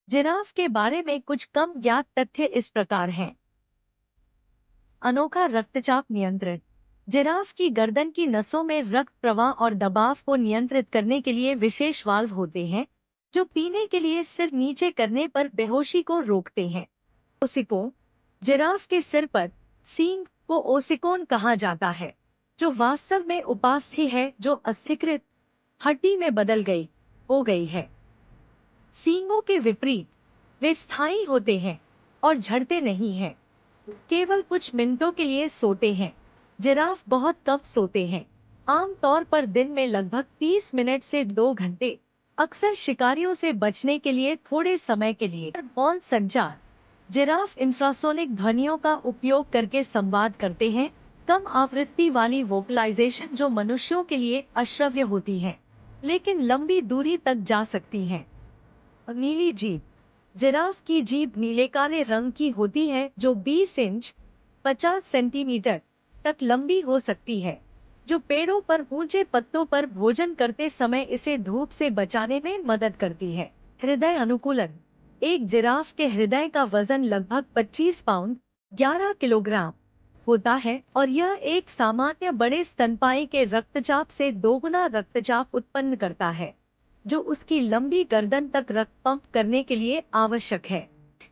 Giraffe के बारे में कुछ कम ज्ञात तथ्य इस प्रकार हैं। अनोखा रक्तचाप नियंत्रण। जिराफ की गर्दन की नसों में रक्त प्रवाह और दबाव को नियंत्रित करने के लिए विशेष वाल्व होते हैं, जो पीने के लिए सिर नीचे करने पर बेहोशी को रोकते हैं। ओसिकोन। जिराफ के सिर पर सींग को ओसिकोन कहा जाता है, जो वास्तव में उपास्थि है जो अस्थिकृत हड्डी में बदल गई हो गई है। सींगों के विपरीत वे स्थायी होते हैं और झड़ते नहीं हैं। केवल कुछ मिनटों के लिए सोते हैं। जिराफ बहुत कम सोते हैं, आमतौर पर दिन में लगभग 30 मिनट से 2 घंटे, अक्सर शिकारियों से बचने के लिए थोड़े समय के लिए। मौन संचार। जिराफ इंफ्रासोनिक ध्वनियों का उपयोग करके संवाद करते हैं, कम आवृत्ति वाली वोकलाइजेशन जो मनुष्यों के लिए अश्रव्य होती है, लेकिन लंबी दूरी तक जा सकती हैं। नीली जीभ। जिराफ की जीभ नीले काले रंग की होती है जो 20 इंच 50 सेंटीमीटर तक लंबी हो सकती है, जो पेड़ों पर ऊंचे पत्तों पर भोजन करते समय इसे धूप से बचाने में मदद करती है। हृदय अनुकूलन। एक जिराफ के हृदय का वजन लगभग 25 पाउंड 11 किलोग्राम होता है और यह एक सामान्य बड़े स्तनपायी के रक्तचाप से दोगुना रक्तचाप उत्पन्न करता है, जो उसकी लंबी गर्दन तक रक्त पंप करने के लिए आवश्यक है।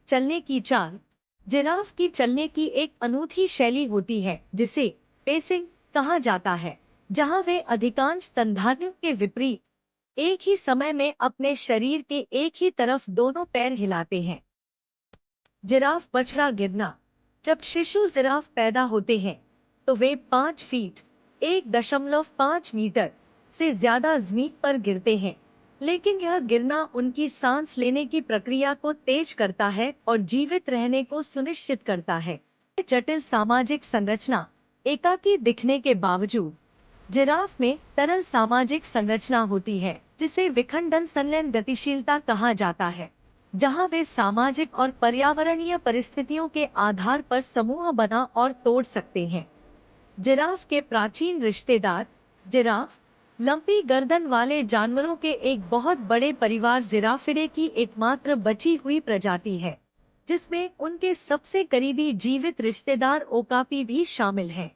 चलने की चाल। जिराफ की चलने की एक अनूठी शैली होती है जिसे पेसिंग कहा जाता है, जहां वे अधिकांश स्तनधारियों के विपरीत एक ही समय में अपने शरीर के एक ही तरफ दोनों पैर हिलाते हैं। जिराफ बछड़ा गिरना। जब शिशु जिराफ पैदा होते हैं तो वे 5 फीट 1.5 मीटर से ज्यादा जमीन पर गिरते हैं, लेकिन यह गिरना उनकी सांस लेने की प्रक्रिया को तेज करता है और जीवित रहने को सुनिश्चित करता है। जटिल सामाजिक संरचना। एकाकी दिखने के बावजूद जिराफ में तरल सामाजिक संरचना होती है, जिसे विखंडन संलयन गतिशीलता कहा जाता है, जहां वे सामाजिक और पर्यावरणीय परिस्थितियों के आधार पर समूह बना और तोड़ सकते हैं। जिराफ के प्राचीन रिश्तेदार। जिराफ लंबी गर्दन वाले जानवरों के एक बहुत बड़े परिवार जिराफिडे की एकमात्र बची हुई प्रजाति है, जिसमें उनके सबसे करीबी जीवित रिश्तेदार ओकापी भी शामिल हैं।